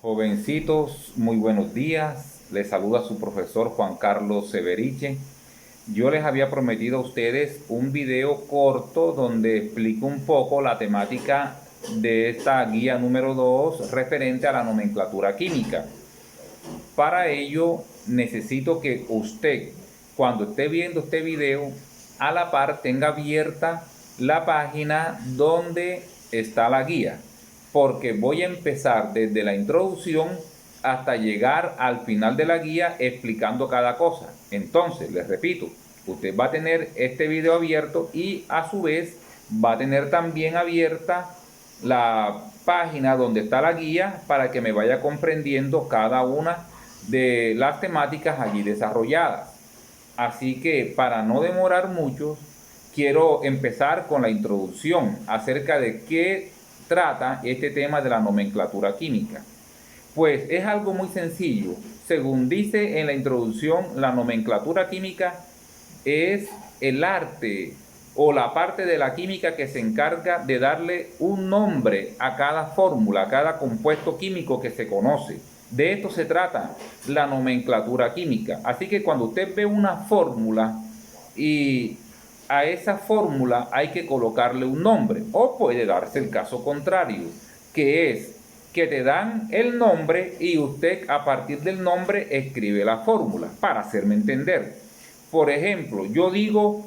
Jovencitos, muy buenos días. Les saluda su profesor Juan Carlos Severiche. Yo les había prometido a ustedes un video corto donde explico un poco la temática de esta guía número 2 referente a la nomenclatura química. Para ello necesito que usted, cuando esté viendo este video, a la par tenga abierta la página donde está la guía, porque voy a empezar desde la introducción hasta llegar al final de la guía explicando cada cosa. Entonces, les repito, usted va a tener este video abierto y a su vez va a tener también abierta la página donde está la guía para que me vaya comprendiendo cada una de las temáticas allí desarrolladas. Así que para no demorar mucho, quiero empezar con la introducción acerca de qué trata este tema de la nomenclatura química. Pues es algo muy sencillo. Según dice en la introducción, la nomenclatura química es el arte o la parte de la química que se encarga de darle un nombre a cada fórmula, a cada compuesto químico que se conoce. De esto se trata la nomenclatura química. Así que cuando usted ve una fórmula y a esa fórmula hay que colocarle un nombre, o puede darse el caso contrario, que es que te dan el nombre y usted a partir del nombre escribe la fórmula, para hacerme entender. Por ejemplo, yo digo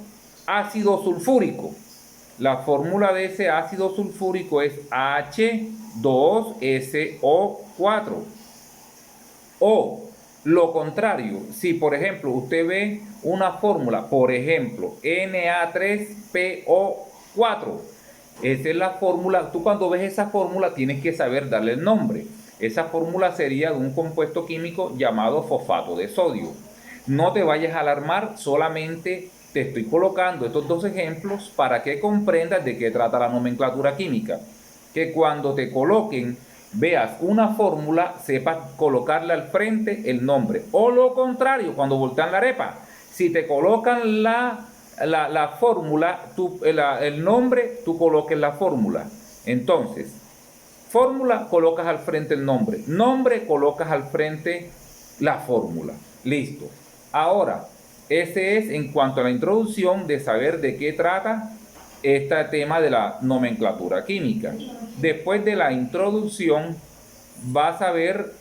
ácido sulfúrico. La fórmula de ese ácido sulfúrico es H2SO4. O lo contrario, si por ejemplo usted ve una fórmula, por ejemplo, Na3PO4, esa es la fórmula. Tú cuando ves esa fórmula tienes que saber darle el nombre. Esa fórmula sería de un compuesto químico llamado fosfato de sodio. No te vayas a alarmar, solamente te estoy colocando estos dos ejemplos para que comprendas de qué trata la nomenclatura química. Que cuando te coloquen, veas una fórmula, sepas colocarle al frente el nombre. O lo contrario, cuando voltean la arepa, si te colocan la fórmula, el nombre, tú coloques la fórmula. Entonces, fórmula, colocas al frente el nombre. Nombre, colocas al frente la fórmula. Listo. Ahora, ese es en cuanto a la introducción de saber de qué trata este tema de la nomenclatura química. Después de la introducción, vas a ver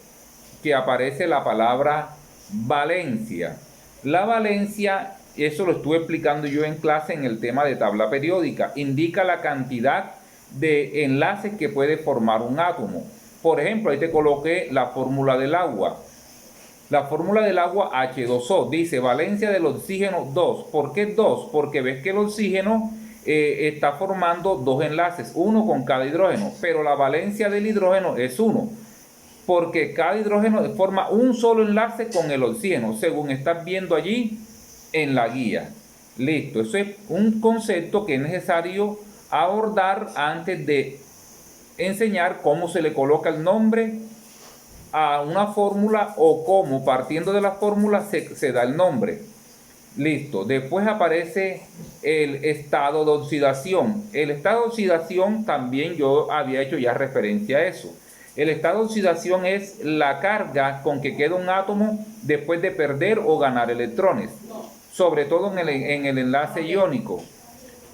que aparece la palabra valencia. La valencia, eso lo estuve explicando yo en clase en el tema de tabla periódica, indica la cantidad de enlaces que puede formar un átomo. Por ejemplo, ahí te coloqué la fórmula del agua. La fórmula del agua H2O dice valencia del oxígeno 2. ¿Por qué 2? Porque ves que el oxígeno está formando dos enlaces, uno con cada hidrógeno, pero la valencia del hidrógeno es 1, porque cada hidrógeno forma un solo enlace con el oxígeno, según estás viendo allí en la guía. Listo, eso es un concepto que es necesario abordar antes de enseñar cómo se le coloca el nombre a una fórmula o cómo partiendo de la fórmula se da el nombre. Listo, después aparece el estado de oxidación. El estado de oxidación también yo había hecho ya referencia a eso. El estado de oxidación es la carga con que queda un átomo después de perder o ganar electrones, sobre todo en el enlace iónico.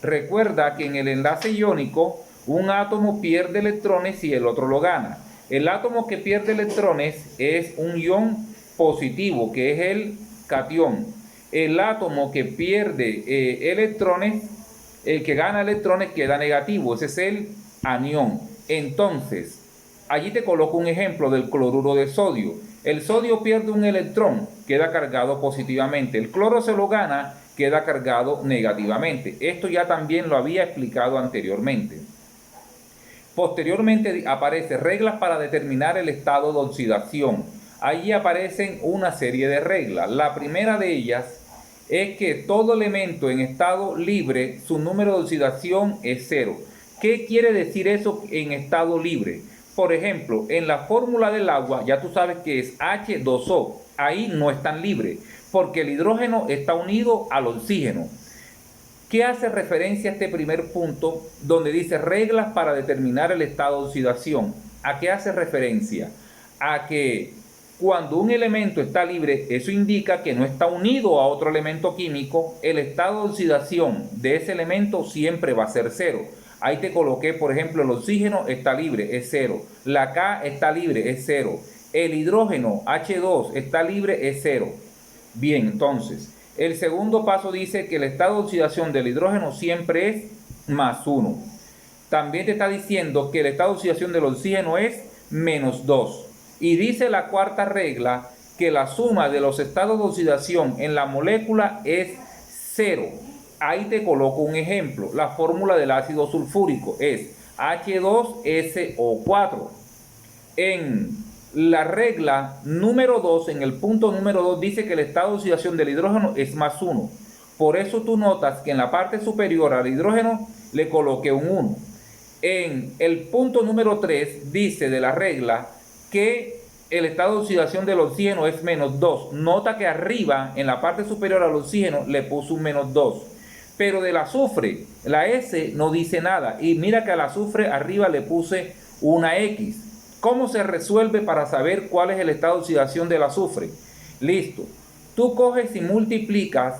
Recuerda que en el enlace iónico un átomo pierde electrones y el otro lo gana. El átomo que pierde electrones es un ion positivo, que es el catión. El átomo que pierde electrones, el que gana electrones, queda negativo, ese es el anión. Entonces, allí te coloco un ejemplo del cloruro de sodio. El sodio pierde un electrón, queda cargado positivamente. El cloro se lo gana, queda cargado negativamente. Esto ya también lo había explicado anteriormente. Posteriormente aparecen reglas para determinar el estado de oxidación. Allí aparecen una serie de reglas. La primera de ellas es que todo elemento en estado libre, su número de oxidación es 0. ¿Qué quiere decir eso en estado libre? Por ejemplo, en la fórmula del agua, ya tú sabes que es H2O. Ahí no están libres, porque el hidrógeno está unido al oxígeno. ¿Qué hace referencia a este primer punto donde dice reglas para determinar el estado de oxidación? ¿A qué hace referencia? a que cuando un elemento está libre, eso indica que no está unido a otro elemento químico, el estado de oxidación de ese elemento siempre va a ser cero. Ahí te coloqué, por ejemplo, el oxígeno está libre, es cero. La K está libre, es cero. El hidrógeno H2 está libre, es cero. Bien, entonces, el segundo paso dice que el estado de oxidación del hidrógeno siempre es +1. También te está diciendo que el estado de oxidación del oxígeno es -2. Y dice la cuarta regla que la suma de los estados de oxidación en la molécula es 0. Ahí te coloco un ejemplo. La fórmula del ácido sulfúrico es H2SO4. En la regla número 2, en el punto número 2, dice que el estado de oxidación del hidrógeno es +1. Por eso tú notas que en la parte superior al hidrógeno le coloqué un 1. En el punto número 3 dice de la regla que el estado de oxidación del oxígeno es -2. Nota que arriba, en la parte superior al oxígeno, le puso un -2. Pero del azufre, la S no dice nada. Y mira que al azufre arriba le puse una X. ¿Cómo se resuelve para saber cuál es el estado de oxidación del azufre? Listo. Tú coges y multiplicas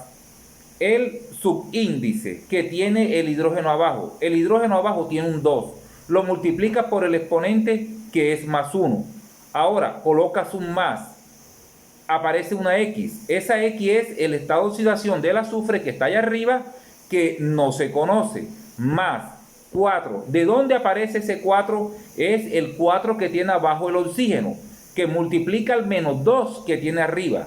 el subíndice que tiene el hidrógeno abajo. El hidrógeno abajo tiene un 2. Lo multiplicas por el exponente que es +1. Ahora colocas un más. Aparece una X. Esa X es el estado de oxidación del azufre que está allá arriba, que no se conoce. Más 4. ¿De dónde aparece ese 4? Es el 4 que tiene abajo el oxígeno, que multiplica el -2 que tiene arriba.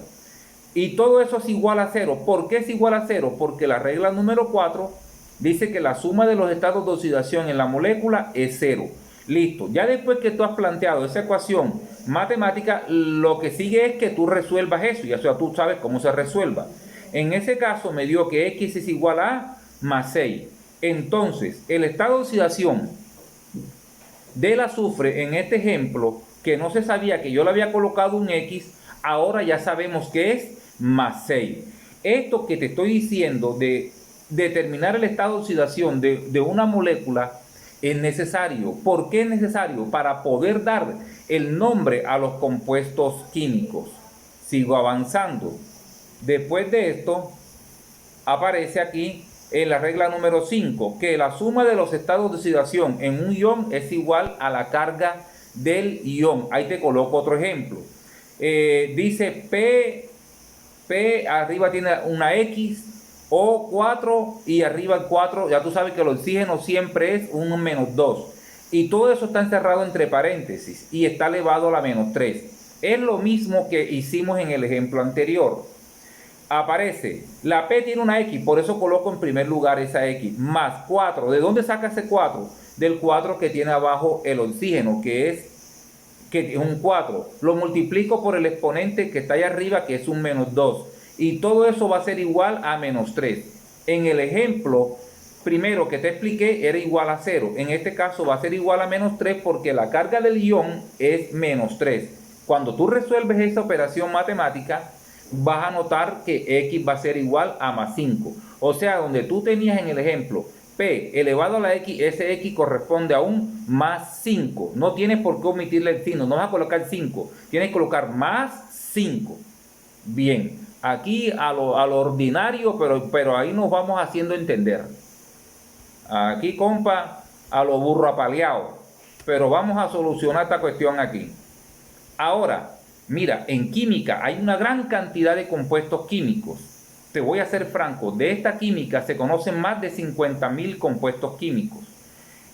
Y todo eso es igual a 0. ¿Por qué es igual a 0? Porque la regla número 4 dice que la suma de los estados de oxidación en la molécula es 0. Listo. Ya después que tú has planteado esa ecuación matemática, lo que sigue es que tú resuelvas eso. Ya sea, tú sabes cómo se resuelva. En ese caso me dio que X es igual a +6. Entonces, el estado de oxidación del azufre en este ejemplo, que no se sabía que yo le había colocado un X, ahora ya sabemos que es +6. Esto que te estoy diciendo de determinar el estado de oxidación de una molécula es necesario. ¿Por qué es necesario? Para poder dar el nombre a los compuestos químicos. Sigo avanzando. Después de esto, aparece aquí en la regla número 5, que la suma de los estados de oxidación en un ion es igual a la carga del ion. Ahí te coloco otro ejemplo. Dice P arriba tiene una X, O4 y arriba el 4, ya tú sabes que el oxígeno siempre es un -2. Y todo eso está encerrado entre paréntesis y está elevado a la -3. Es lo mismo que hicimos en el ejemplo anterior. Aparece, la P tiene una X, por eso coloco en primer lugar esa X, más 4. ¿De dónde saca ese 4? Del 4 que tiene abajo el oxígeno, que es un 4. Lo multiplico por el exponente que está ahí arriba, que es un -2. Y todo eso va a ser igual a -3. En el ejemplo primero que te expliqué era igual a 0. En este caso va a ser igual a -3 porque la carga del ion es -3. Cuando tú resuelves esa operación matemática, vas a notar que X va a ser igual a +5. O sea, donde tú tenías en el ejemplo P elevado a la X, ese X corresponde a un +5. No tienes por qué omitirle el signo, no vas a colocar 5, tienes que colocar +5. Bien, aquí a lo ordinario, pero ahí nos vamos haciendo entender. Aquí, compa, a lo burro apaleado. Pero vamos a solucionar esta cuestión aquí. Ahora, mira, en química hay una gran cantidad de compuestos químicos. Te voy a ser franco, de esta química se conocen más de 50.000 compuestos químicos.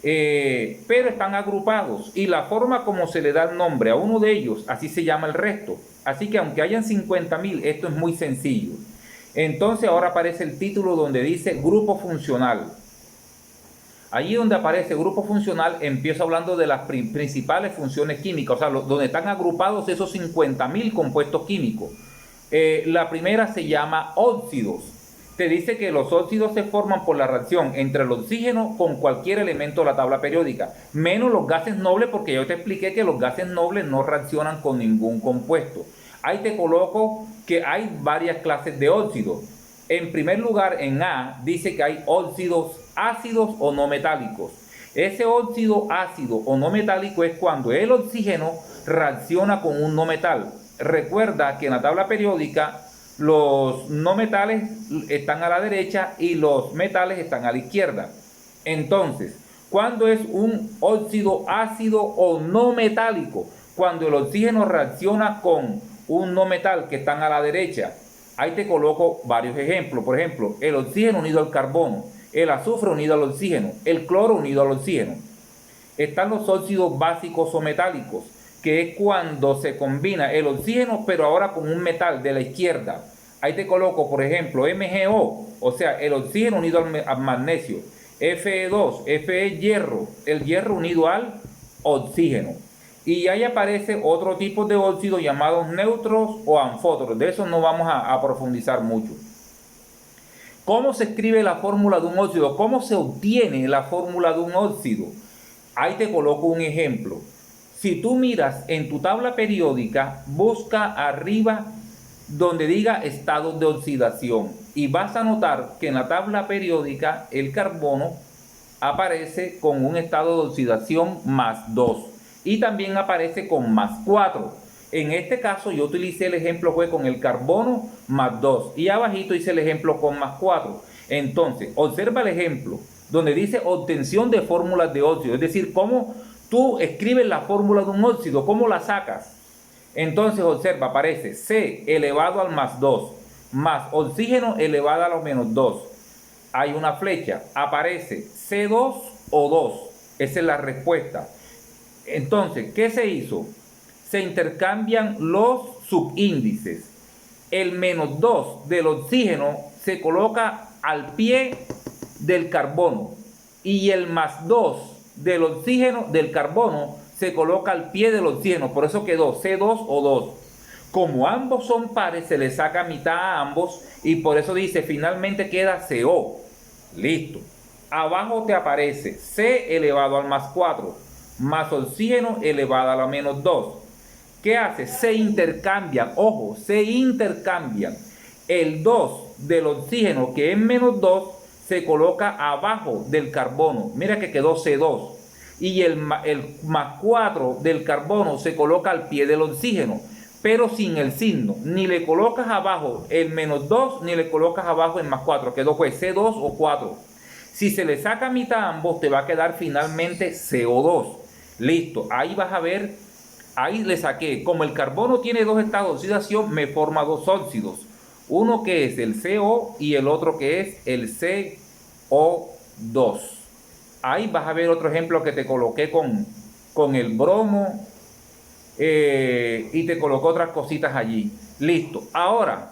Pero están agrupados y la forma como se le da el nombre a uno de ellos, así se llama el resto. Así que aunque hayan 50.000, esto es muy sencillo. Entonces ahora aparece el título donde dice grupo funcional. Allí donde aparece grupo funcional, empiezo hablando de las principales funciones químicas, o sea, donde están agrupados esos 50.000 compuestos químicos. La primera se llama óxidos. Te dice que los óxidos se forman por la reacción entre el oxígeno con cualquier elemento de la tabla periódica, menos los gases nobles, porque yo te expliqué que los gases nobles no reaccionan con ningún compuesto. Ahí te coloco que hay varias clases de óxidos. En primer lugar, en A, dice que hay óxidos ácidos o no metálicos. Ese óxido ácido o no metálico es cuando el oxígeno reacciona con un no metal. Recuerda que en la tabla periódica los no metales están a la derecha y los metales están a la izquierda. Entonces, ¿cuándo es un óxido ácido o no metálico? Cuando el oxígeno reacciona con un no metal que están a la derecha. Ahí te coloco varios ejemplos. Por ejemplo, el oxígeno unido al carbono, el azufre unido al oxígeno, el cloro unido al oxígeno. Están los óxidos básicos o metálicos, que es cuando se combina el oxígeno, pero ahora con un metal de la izquierda. Ahí te coloco, por ejemplo, MgO, o sea, el oxígeno unido al magnesio, Fe2, Fe hierro, el hierro unido al oxígeno. Y ahí aparece otro tipo de óxidos llamados neutros o anfóteros. De eso no vamos a profundizar mucho. ¿Cómo se escribe la fórmula de un óxido? ¿Cómo se obtiene la fórmula de un óxido? Ahí te coloco un ejemplo. Si tú miras en tu tabla periódica, busca arriba donde diga estados de oxidación y vas a notar que en la tabla periódica el carbono aparece con un estado de oxidación +2 y también aparece con +4. En este caso yo utilicé el ejemplo fue con el carbono +2 y abajito hice el ejemplo con +4. Entonces observa el ejemplo donde dice obtención de fórmulas de óxido, es decir, cómo tú escribes la fórmula de un óxido, cómo la sacas. Entonces observa, aparece C elevado al +2 más oxígeno elevado a los -2. Hay una flecha, aparece C2 o 2. Esa es la respuesta. Entonces, ¿qué se hizo? Se intercambian los subíndices. El -2 del oxígeno se coloca al pie del carbono y el +2 del oxígeno del carbono se coloca al pie del oxígeno. Por eso quedó C2 o 2. Como ambos son pares, se le saca mitad a ambos y por eso dice finalmente queda CO. Listo. Abajo te aparece C elevado al +4 más oxígeno elevado a la -2. ¿Qué hace? Se intercambian, ojo, se intercambian. El 2 del oxígeno, que es -2, se coloca abajo del carbono. Mira que quedó C2. Y el +4 del carbono se coloca al pie del oxígeno, pero sin el signo. Ni le colocas abajo el -2, ni le colocas abajo el +4. Quedó pues C2 o 4. Si se le saca mitad a ambos, te va a quedar finalmente CO2. Listo, ahí vas a ver, ahí le saqué, como el carbono tiene dos estados de oxidación, me forma dos óxidos. Uno que es el CO y el otro que es el CO2. Ahí vas a ver otro ejemplo que te coloqué con el bromo y te coloqué otras cositas allí. Listo, ahora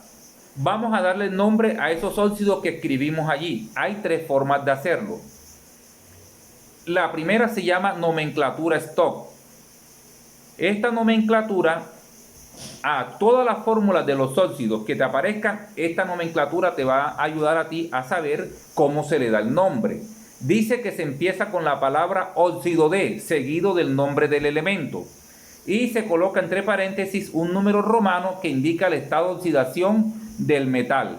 vamos a darle nombre a esos óxidos que escribimos allí. Hay tres formas de hacerlo. La primera se llama nomenclatura stock. Esta nomenclatura, a todas las fórmulas de los óxidos que te aparezcan, esta nomenclatura te va a ayudar a ti a saber cómo se le da el nombre. Dice que se empieza con la palabra óxido D, seguido del nombre del elemento. Y se coloca entre paréntesis un número romano que indica el estado de oxidación del metal.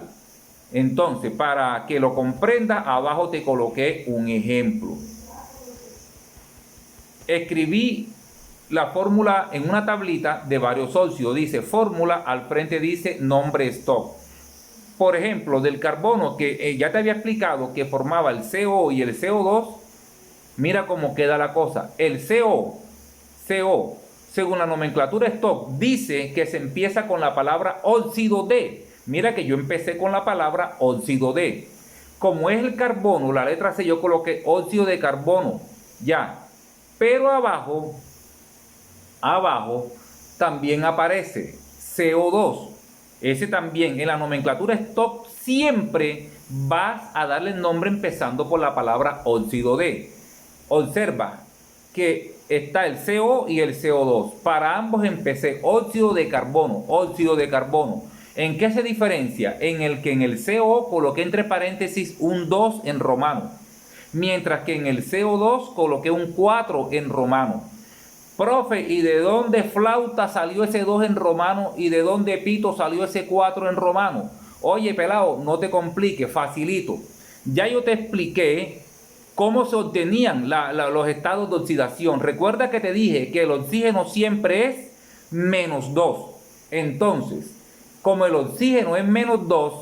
Entonces, para que lo comprendas, abajo te coloqué un ejemplo. Escribí la fórmula en una tablita de varios óxidos. Dice fórmula, al frente dice nombre stock. Por ejemplo, del carbono, que ya te había explicado que formaba el CO y el CO2, mira cómo queda la cosa. El CO, según la nomenclatura stock, dice que se empieza con la palabra óxido D. Mira que yo empecé con la palabra óxido D. Como es el carbono, la letra C, yo coloqué óxido de carbono. Ya. Pero abajo también aparece CO2. Ese también en la nomenclatura stock siempre vas a darle nombre empezando por la palabra óxido D. Observa que está el CO y el CO2. Para ambos empecé óxido de carbono, óxido de carbono. ¿En qué se diferencia? En el que en el CO coloqué entre paréntesis un 2 en romano, mientras que en el CO2 coloqué un 4 en romano. Profe, ¿y de dónde flauta salió ese 2 en romano y de dónde pito salió ese 4 en romano? Oye, pelado, no te compliques, facilito. Ya yo te expliqué ¿Cómo se obtenían los estados de oxidación? Recuerda que te dije que el oxígeno siempre es -2. Entonces, como el oxígeno es -2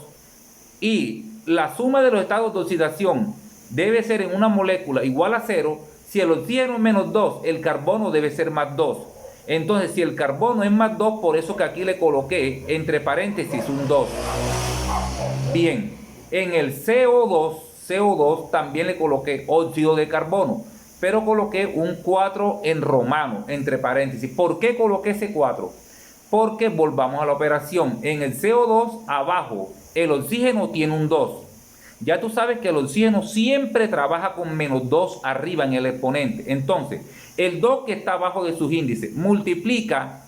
y la suma de los estados de oxidación debe ser en una molécula igual a 0, si el oxígeno es -2, el carbono debe ser +2. Entonces, si el carbono es +2, por eso que aquí le coloqué entre paréntesis un 2. Bien, en el CO2 también le coloqué óxido de carbono, pero coloqué un 4 en romano, entre paréntesis. ¿Por qué coloqué ese 4? Porque volvamos a la operación. En el CO2 abajo, el oxígeno tiene un 2. Ya tú sabes que el oxígeno siempre trabaja con -2 arriba en el exponente. Entonces, el 2 que está abajo de sus índices multiplica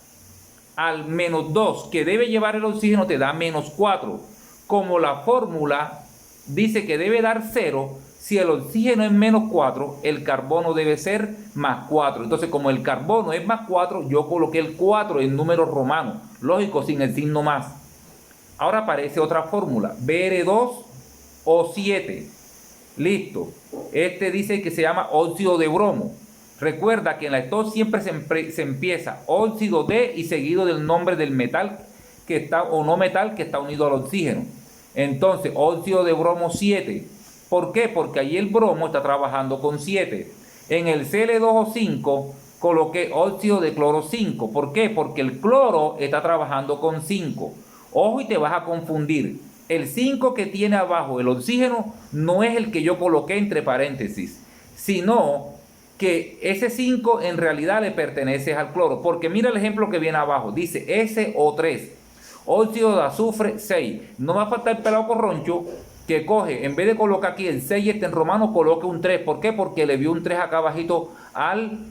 al -2 que debe llevar el oxígeno, te da -4. Como la fórmula dice que debe dar 0, si el oxígeno es -4, el carbono debe ser +4. Entonces, como el carbono es +4, yo coloqué el 4 en números romanos, lógico, sin el signo más. Ahora aparece otra fórmula, Br2O7. Listo. Este dice que se llama óxido de bromo. Recuerda que en la STOC siempre se empieza óxido de y seguido del nombre del metal que está o no metal que está unido al oxígeno. Entonces, óxido de bromo 7. ¿Por qué? Porque ahí el bromo está trabajando con 7. En el Cl2O5 coloqué óxido de cloro 5. ¿Por qué? Porque el cloro está trabajando con 5. Ojo, y te vas a confundir. El 5 que tiene abajo el oxígeno no es el que yo coloqué entre paréntesis, sino que ese 5 en realidad le pertenece al cloro. Porque mira el ejemplo que viene abajo. Dice SO3. Óxido de azufre 6. No va a faltar el pelado corroncho que coge, en vez de colocar aquí el 6 en romano, coloque un 3. ¿Por qué? Porque le vio un 3 acá abajito al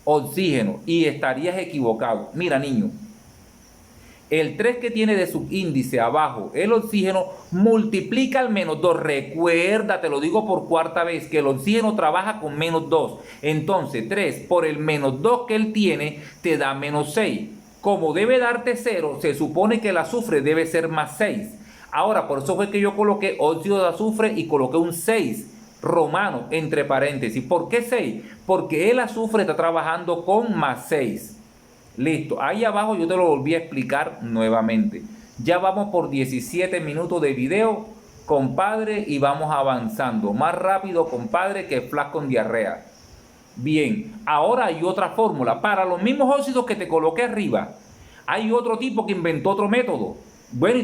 oxígeno y estarías equivocado. Mira, niño, el 3 que tiene de subíndice abajo el oxígeno multiplica al -2. Recuerda, te lo digo por cuarta vez, que el oxígeno trabaja con -2. Entonces 3 por el -2 que él tiene te da -6. Como debe darte 0, se supone que el azufre debe ser +6. Ahora, por eso fue que yo coloqué óxido de azufre y coloqué un 6 romano entre paréntesis. ¿Por qué 6? Porque el azufre está trabajando con +6. Listo. Ahí abajo yo te lo volví a explicar nuevamente. Ya vamos por 17 minutos de video, compadre, y vamos avanzando. Más rápido, compadre, que Flash con diarrea. Bien, ahora hay otra fórmula. Para los mismos óxidos que te coloqué arriba, hay otro tipo que inventó otro método. Bueno, y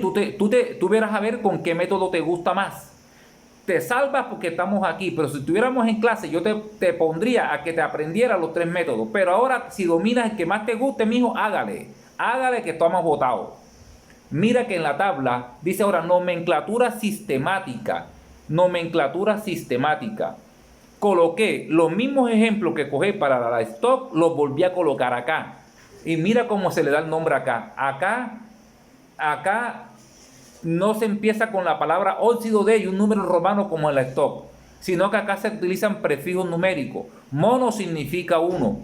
tú verás a ver con qué método te gusta más. Te salvas porque estamos aquí, pero si estuviéramos en clase, yo te pondría a que te aprendieras los 3 métodos. Pero ahora, si dominas el que más te guste, mijo, hágale que estamos votados. Mira que en la tabla dice ahora nomenclatura sistemática. Nomenclatura sistemática. Coloqué los mismos ejemplos que cogí para la STOC, los volví a colocar acá. Y mira cómo se le da el nombre acá. Acá no se empieza con la palabra óxido de y un número romano como en la STOC, sino que acá se utilizan prefijos numéricos. Mono significa 1,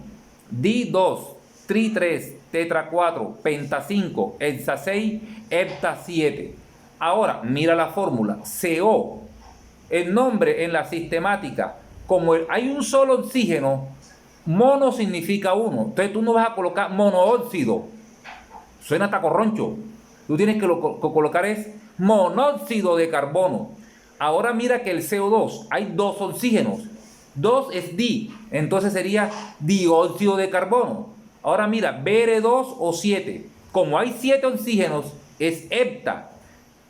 di 2, tri 3, tetra 4, penta 5, hexa 6, hepta 7. Ahora, mira la fórmula. CO, el nombre en la sistemática, como hay un solo oxígeno, mono significa 1. Entonces tú no vas a colocar monóxido. Suena hasta corroncho. Tú tienes que colocar es monóxido de carbono. Ahora mira que el CO2, hay 2 oxígenos. 2 es di, entonces sería dióxido de carbono. Ahora mira, Br2O7. Como hay 7 oxígenos, es hepta.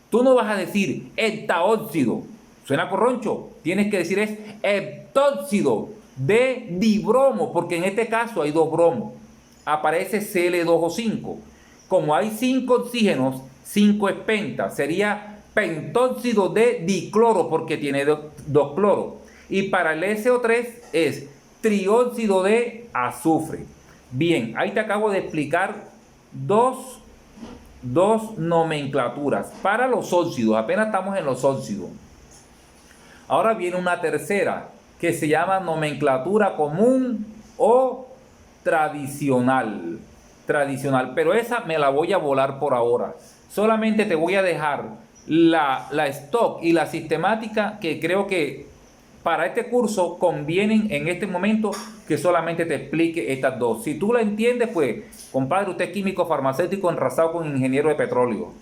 Tú no vas a decir heptaóxido. Suena corroncho. Tienes que decir es heptóxido de dibromo, porque en este caso hay 2 bromos. Aparece Cl2O5. Como hay 5 oxígenos, 5 es penta. Sería pentóxido de dicloro, porque tiene 2 cloros. Y para el SO3 es trióxido de azufre. Bien, ahí te acabo de explicar dos nomenclaturas para los óxidos. Apenas estamos en los óxidos. Ahora viene una tercera que se llama nomenclatura común o tradicional. Pero esa me la voy a volar por ahora. Solamente te voy a dejar la STOC y la sistemática, que creo que para este curso convienen en este momento que solamente te explique estas dos. Si tú la entiendes, pues, compadre, usted es químico farmacéutico enrasado con ingeniero de petróleo.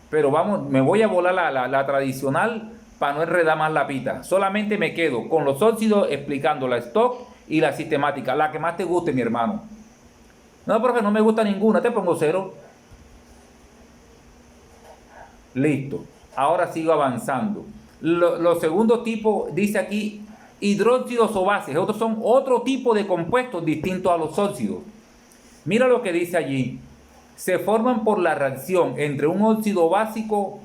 Pero vamos, me voy a volar la tradicional para no enredar más la pita. Solamente me quedo con los óxidos explicando la stock y la sistemática, la que más te guste, mi hermano. No, profe, no me gusta ninguna, te pongo 0. Listo. Ahora sigo avanzando. Los segundos tipos, dice aquí, hidróxidos o bases. Estos son otro tipo de compuestos distintos a los óxidos. Mira lo que dice allí. Se forman por la reacción entre un óxido básico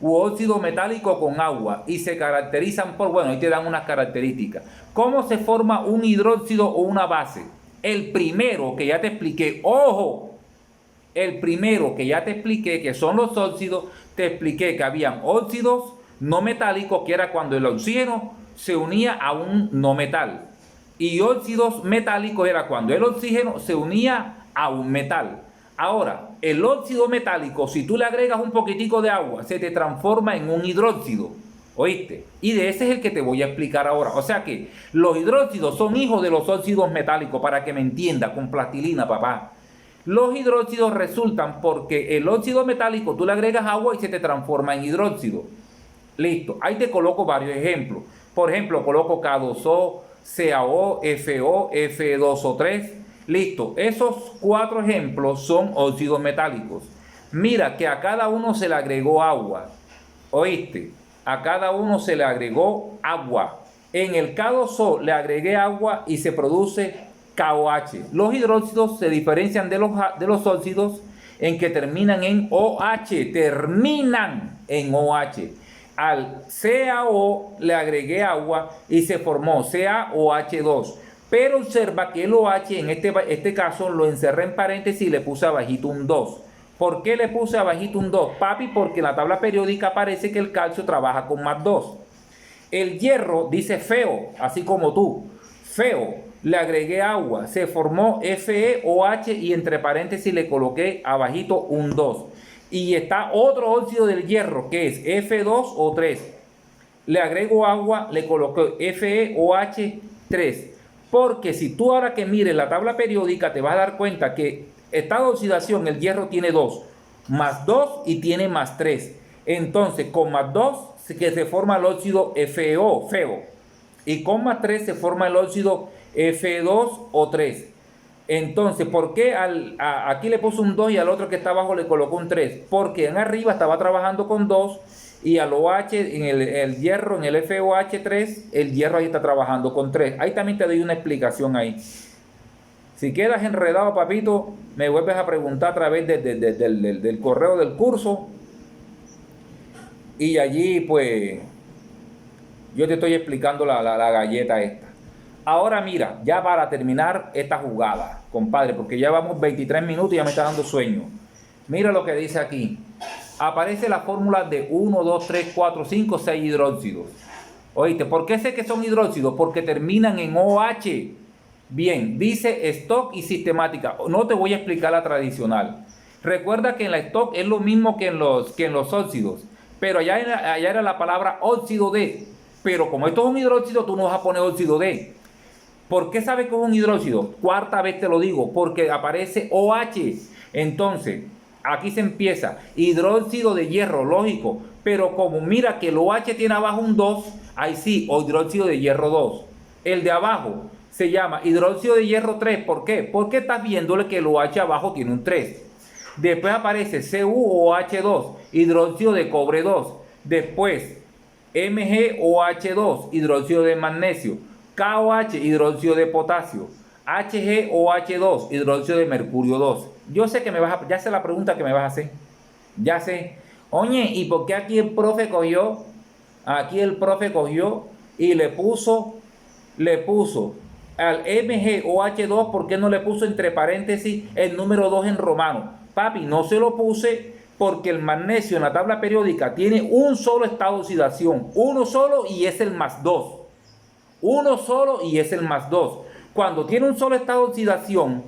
u óxido metálico con agua y se caracterizan por, bueno, ahí te dan unas características. ¿Cómo se forma un hidróxido o una base? El primero que ya te expliqué, ojo, el primero que ya te expliqué, que son los óxidos, te expliqué que habían óxidos no metálicos, que era cuando el oxígeno se unía a un no metal, y óxidos metálicos era cuando el oxígeno se unía a un metal. Ahora, el óxido metálico, si tú le agregas un poquitico de agua, se te transforma en un hidróxido, ¿oíste? Y de ese es el que te voy a explicar ahora. O sea que los hidróxidos son hijos de los óxidos metálicos, para que me entienda, con plastilina, papá. Los hidróxidos resultan porque el óxido metálico tú le agregas agua y se te transforma en hidróxido. Listo, ahí te coloco varios ejemplos. Por ejemplo, coloco K2O, CaO, FO, F2O3. Listo, esos 4 ejemplos son óxidos metálicos. Mira que a cada uno se le agregó agua. ¿Oíste? A cada uno se le agregó agua. En el K2O le agregué agua y se produce KOH. Los hidróxidos se diferencian de los óxidos en que terminan en OH. Terminan en OH. Al CaO le agregué agua y se formó CaOH2. Pero observa que el OH en este caso lo encerré en paréntesis y le puse abajito un 2. ¿Por qué le puse abajito un 2? Papi, porque en la tabla periódica aparece que el calcio trabaja con más 2. El hierro dice feo, así como tú. Feo, le agregué agua, se formó FeOH y entre paréntesis le coloqué abajito un 2. Y está otro óxido del hierro que es F2O3. Le agrego agua, le coloqué FeOH3. Porque si tú ahora que mires la tabla periódica te vas a dar cuenta que estado de oxidación el hierro tiene 2, más 2 y tiene más 3. Entonces con más 2 que se forma el óxido FeO, feo. Y con más 3 se forma el óxido F2O3. Entonces, ¿por qué aquí le puso un 2 y al otro que está abajo le colocó un 3? Porque en arriba estaba trabajando con 2 y al OH, en el hierro, en el FOH3, el hierro ahí está trabajando con 3. Ahí también te doy una explicación ahí. Si quedas enredado, papito, me vuelves a preguntar a través del correo del curso. Y allí, pues, yo te estoy explicando la galleta esta. Ahora mira, ya para terminar esta jugada, compadre, porque ya vamos 23 minutos y ya me está dando sueño. Mira lo que dice aquí. Aparece la fórmula de 1, 2, 3, 4, 5, 6 hidróxidos. ¿Oíste? ¿Por qué sé que son hidróxidos? Porque terminan en OH. Bien, dice stock y sistemática. No te voy a explicar la tradicional. Recuerda que en la stock es lo mismo que en los óxidos. Pero allá era la palabra óxido de. Pero como esto es un hidróxido, tú no vas a poner óxido de. ¿Por qué sabes que es un hidróxido? Cuarta vez te lo digo, porque aparece OH. Entonces, aquí se empieza hidróxido de hierro, lógico. Pero como mira que el OH tiene abajo un 2, ahí sí, o hidróxido de hierro 2. El de abajo se llama hidróxido de hierro 3. ¿Por qué? Porque estás viéndole que el OH abajo tiene un 3. Después aparece CuOH2, hidróxido de cobre 2. Después MgOH2, hidróxido de magnesio. KOH, hidróxido de potasio. HgOH2, hidróxido de mercurio 2. Yo sé que ya sé la pregunta que me vas a hacer. Ya sé. Oye, ¿y por qué aquí el profe cogió? Aquí el profe cogió y le puso al MgOH2, ¿por qué no le puso entre paréntesis el número 2 en romano? Papi, no se lo puse porque el magnesio en la tabla periódica tiene un solo estado de oxidación. Uno solo y es el más 2. Uno solo y es el más 2. Cuando tiene un solo estado de oxidación,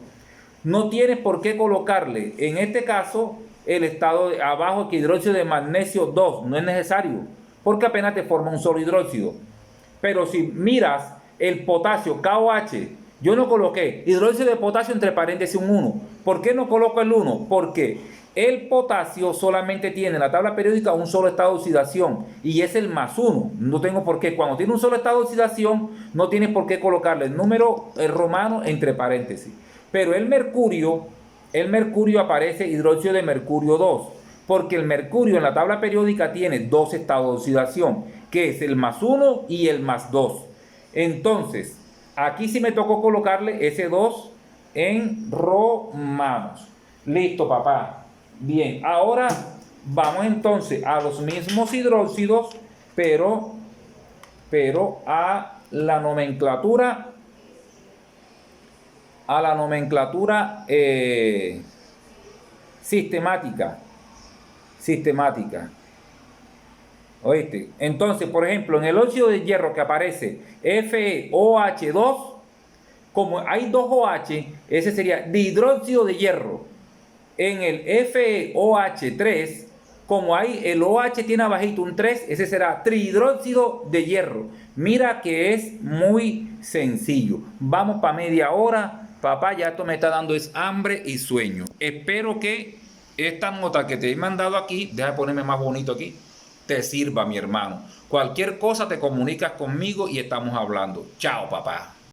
no tienes por qué colocarle, en este caso, el estado de abajo, que hidróxido de magnesio 2. No es necesario. porque apenas te forma un solo hidróxido. Pero si miras el potasio KOH, yo no coloqué hidróxido de potasio entre paréntesis un 1. ¿Por qué no coloco el 1? Porque el potasio solamente tiene en la tabla periódica un solo estado de oxidación y es el +1. No tengo por qué. Cuando tiene un solo estado de oxidación, no tienes por qué colocarle el número romano entre paréntesis. Pero el mercurio aparece hidróxido de mercurio 2, porque el mercurio en la tabla periódica tiene dos estados de oxidación, que es el +1 y el +2. Entonces, aquí sí me tocó colocarle ese 2 en romanos. Listo, papá. Bien, ahora vamos entonces a los mismos hidróxidos, pero a la nomenclatura sistemática. ¿Oíste? Entonces, por ejemplo, en el óxido de hierro que aparece FeOH2, como hay dos OH, ese sería dihidróxido de hierro. En el FeOH3, como hay el OH tiene abajito un 3, ese será trihidróxido de hierro. Mira que es muy sencillo. Vamos para media hora. Papá, ya esto me está dando es hambre y sueño. Espero que esta nota que te he mandado aquí, deja ponerme más bonito aquí, te sirva, mi hermano. Cualquier cosa te comunicas conmigo y estamos hablando. Chao, papá.